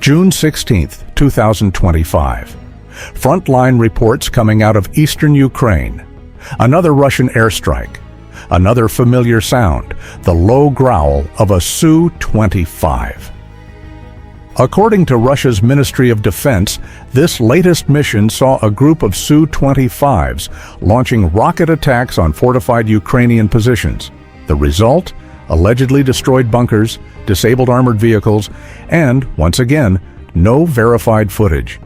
June 16, 2025. Frontline reports coming out of eastern Ukraine. Another Russian airstrike. Another familiar sound, the low growl of a Su-25. According to Russia's Ministry of Defense, this latest mission saw a group of Su-25s launching rocket attacks on fortified Ukrainian positions. The result? Allegedly destroyed bunkers, disabled armored vehicles, and, once again, no verified footage.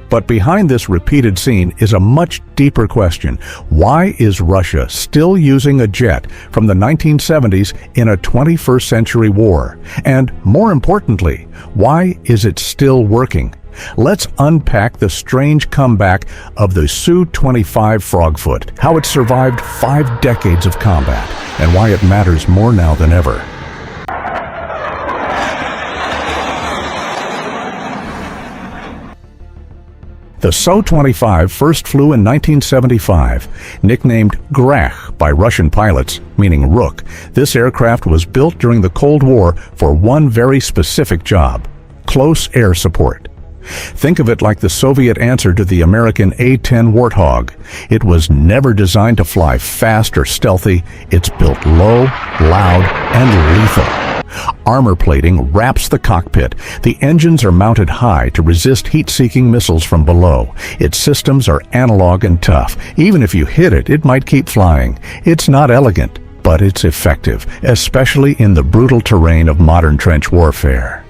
But behind this repeated scene is a much deeper question. Why is Russia still using a jet from the 1970s in a 21st century war? And more importantly, why is it still working? Let's unpack the strange comeback of the Su-25 Frogfoot, how it survived 5 decades of combat, and why it matters more now than ever. The Su-25 first flew in 1975. Nicknamed Grach by Russian pilots, meaning rook, this aircraft was built during the Cold War for one very specific job: close air support. Think of it like the Soviet answer to the American A-10 Warthog. It was never designed to fly fast or stealthy. It's built low, loud, and lethal. Armor plating wraps the cockpit. The engines are mounted high to resist heat-seeking missiles from below. Its systems are analog and tough. Even if you hit it, it might keep flying. It's not elegant, but it's effective, especially in the brutal terrain of modern trench warfare.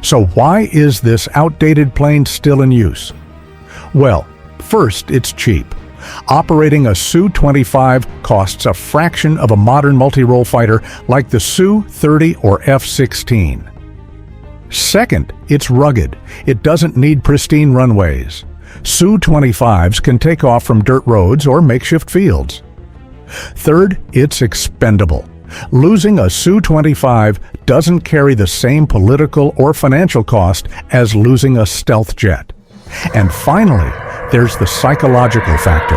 So why is this outdated plane still in use? Well, first, it's cheap. Operating a Su-25 costs a fraction of a modern multi-role fighter like the Su-30 or F-16. Second, it's rugged. It doesn't need pristine runways. Su-25s can take off from dirt roads or makeshift fields. Third, it's expendable. Losing a Su-25 doesn't carry the same political or financial cost as losing a stealth jet. And finally, there's the psychological factor.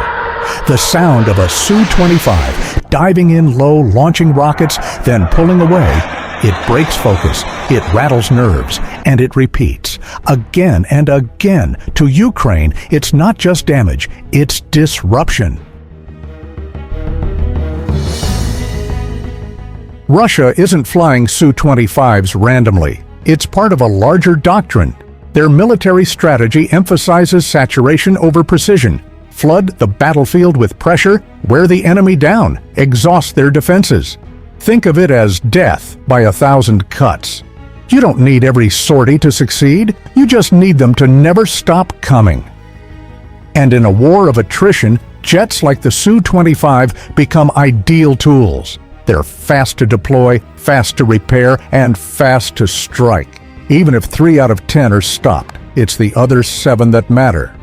The sound of a Su-25 diving in low, launching rockets, then pulling away. It breaks focus, it rattles nerves, and it repeats again and again. To Ukraine, it's not just damage, it's disruption. Russia isn't flying Su-25s randomly. It's part of a larger doctrine. Their military strategy emphasizes saturation over precision. Flood the battlefield with pressure, wear the enemy down, exhaust their defenses. Think of it as death by 1,000 cuts. You don't need every sortie to succeed. You just need them to never stop coming. And in a war of attrition, jets like the Su-25 become ideal tools. They're fast to deploy, fast to repair, and fast to strike. Even if 3 out of 10 are stopped, it's the other 7 that matter.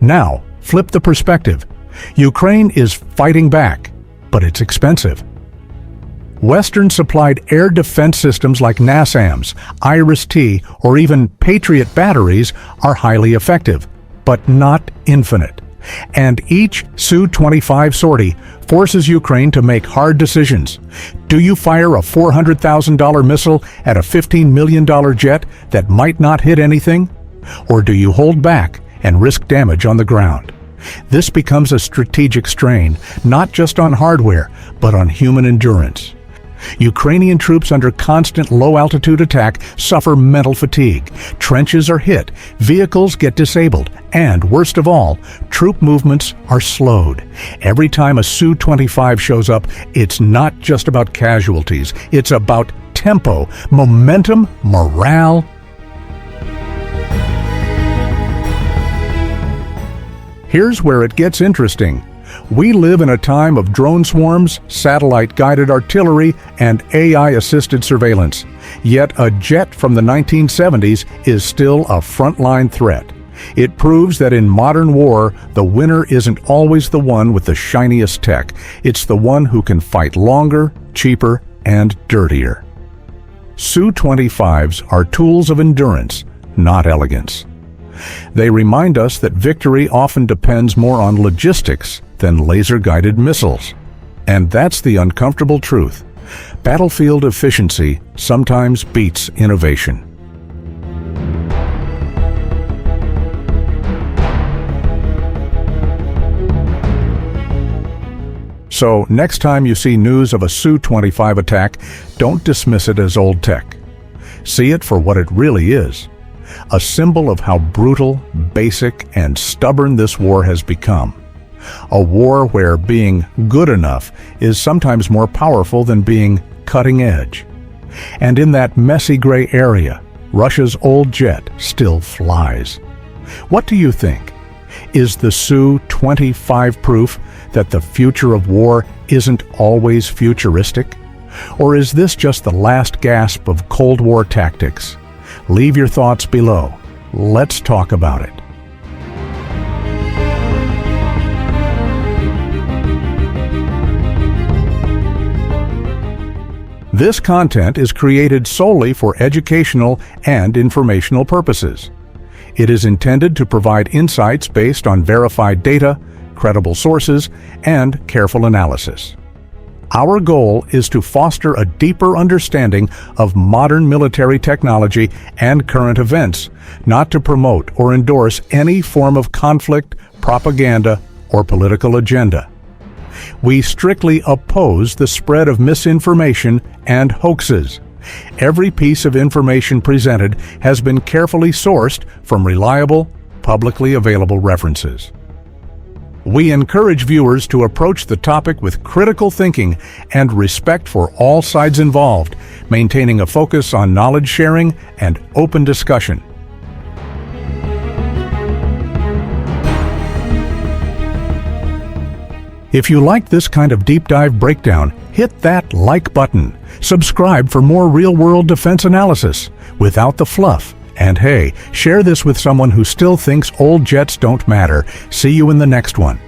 Now, flip the perspective. Ukraine is fighting back, but it's expensive. Western-supplied air defense systems like NASAMS, IRIS-T, or even Patriot batteries are highly effective, but not infinite. And each Su-25 sortie forces Ukraine to make hard decisions. Do you fire a $400,000 missile at a $15 million jet that might not hit anything? Or do you hold back and risk damage on the ground? This becomes a strategic strain, not just on hardware, but on human endurance. Ukrainian troops under constant low-altitude attack suffer mental fatigue. Trenches are hit, vehicles get disabled, and, worst of all, troop movements are slowed. Every time a Su-25 shows up, it's not just about casualties. It's about tempo, momentum, morale. Here's where it gets interesting. We live in a time of drone swarms, satellite-guided artillery, and AI-assisted surveillance. Yet a jet from the 1970s is still a frontline threat. It proves that in modern war, the winner isn't always the one with the shiniest tech. It's the one who can fight longer, cheaper, and dirtier. Su-25s are tools of endurance, not elegance. They remind us that victory often depends more on logistics than laser-guided missiles. And that's the uncomfortable truth. Battlefield efficiency sometimes beats innovation. So, next time you see news of a Su-25 attack, don't dismiss it as old tech. See it for what it really is. A symbol of how brutal, basic, and stubborn this war has become. A war where being good enough is sometimes more powerful than being cutting edge. And in that messy gray area, Russia's old jet still flies. What do you think? Is the Su-25 proof that the future of war isn't always futuristic? Or is this just the last gasp of Cold War tactics? Leave your thoughts below. Let's talk about it. This content is created solely for educational and informational purposes. It is intended to provide insights based on verified data, credible sources, and careful analysis. Our goal is to foster a deeper understanding of modern military technology and current events, not to promote or endorse any form of conflict, propaganda, or political agenda. We strictly oppose the spread of misinformation and hoaxes. Every piece of information presented has been carefully sourced from reliable, publicly available references. We encourage viewers to approach the topic with critical thinking and respect for all sides involved, maintaining a focus on knowledge sharing and open discussion. If you like this kind of deep dive breakdown, hit that like button. Subscribe for more real-world defense analysis without the fluff. And hey, share this with someone who still thinks old jets don't matter. See you in the next one.